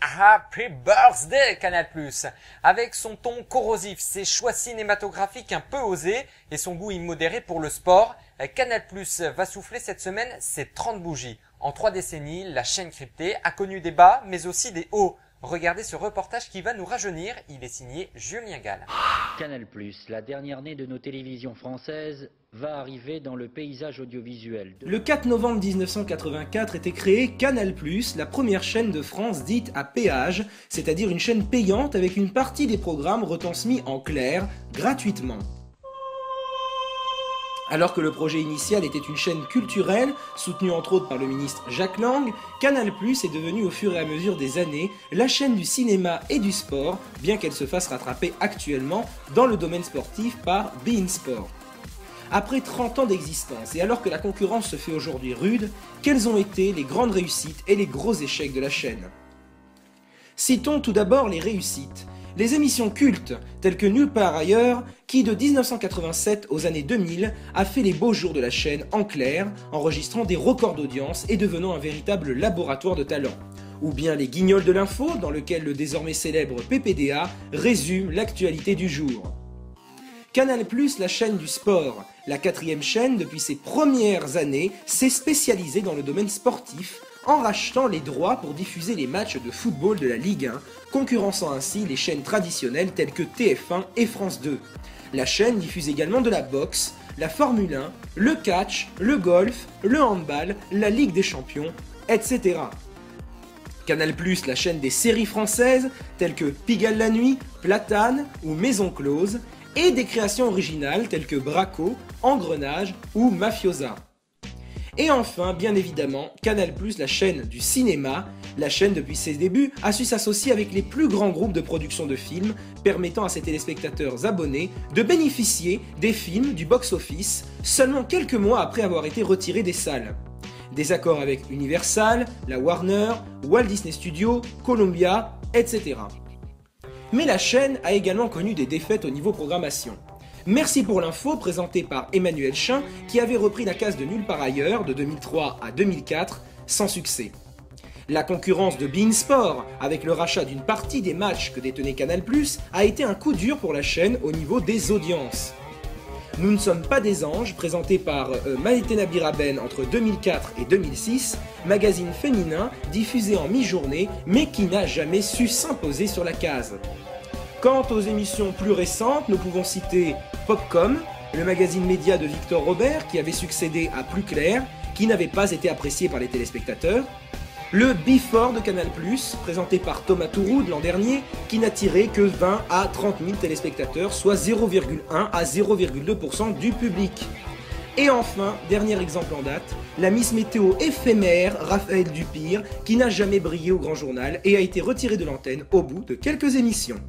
Happy Birthday Canal+. Avec son ton corrosif, ses choix cinématographiques un peu osés et son goût immodéré pour le sport, Canal+ va souffler cette semaine ses 30 bougies. En 3 décennies, la chaîne cryptée a connu des bas mais aussi des hauts. Regardez ce reportage qui va nous rajeunir, il est signé Julien Gall. Canal+, la dernière née de nos télévisions françaises, va arriver dans le paysage audiovisuel. Le 4 novembre 1984 était créé Canal+, la première chaîne de France dite à péage, c'est-à-dire une chaîne payante avec une partie des programmes retransmis en clair, gratuitement. Alors que le projet initial était une chaîne culturelle, soutenue entre autres par le ministre Jacques Lang, Canal+ est devenu au fur et à mesure des années la chaîne du cinéma et du sport, bien qu'elle se fasse rattraper actuellement dans le domaine sportif par beIN Sport. Après 30 ans d'existence, et alors que la concurrence se fait aujourd'hui rude, quelles ont été les grandes réussites et les gros échecs de la chaîne? Citons tout d'abord les réussites. Les émissions cultes, telles que Nulle part ailleurs, qui de 1987 aux années 2000 a fait les beaux jours de la chaîne en clair, enregistrant des records d'audience et devenant un véritable laboratoire de talent. Ou bien les Guignols de l'info, dans lequel le désormais célèbre PPDA résume l'actualité du jour. Canal+, la chaîne du sport, la 4e chaîne depuis ses premières années, s'est spécialisée dans le domaine sportif, en rachetant les droits pour diffuser les matchs de football de la Ligue 1, concurrençant ainsi les chaînes traditionnelles telles que TF1 et France 2. La chaîne diffuse également de la boxe, la Formule 1, le catch, le golf, le handball, la Ligue des Champions, etc. Canal+, la chaîne des séries françaises telles que Pigalle la nuit, Platane ou Maison close, et des créations originales telles que Braco, Engrenage ou Mafiosa. Et enfin, bien évidemment, Canal+, la chaîne du cinéma. La chaîne, depuis ses débuts, a su s'associer avec les plus grands groupes de production de films, permettant à ses téléspectateurs abonnés de bénéficier des films du box-office seulement quelques mois après avoir été retirés des salles. Des accords avec Universal, la Warner, Walt Disney Studios, Columbia, etc. Mais la chaîne a également connu des défaites au niveau programmation. Merci pour l'info, présenté par Emmanuel Chin, qui avait repris la case de Nulle part ailleurs de 2003 à 2004, sans succès. La concurrence de beIN Sport, avec le rachat d'une partie des matchs que détenait Canal+, a été un coup dur pour la chaîne au niveau des audiences. Nous ne sommes pas des anges, présenté par Maïtena Biraben entre 2004 et 2006, magazine féminin diffusé en mi-journée, mais qui n'a jamais su s'imposer sur la case. Quant aux émissions plus récentes, nous pouvons citer Popcom, le magazine média de Victor Robert qui avait succédé à Plus Clair, qui n'avait pas été apprécié par les téléspectateurs, le Before de Canal+, présenté par Thomas Touroud l'an dernier, qui n'a tiré que 20 à 30 000 téléspectateurs, soit 0,1 à 0,2% du public. Et enfin, dernier exemple en date, la Miss Météo éphémère Raphaël Dupire, qui n'a jamais brillé au grand journal et a été retirée de l'antenne au bout de quelques émissions.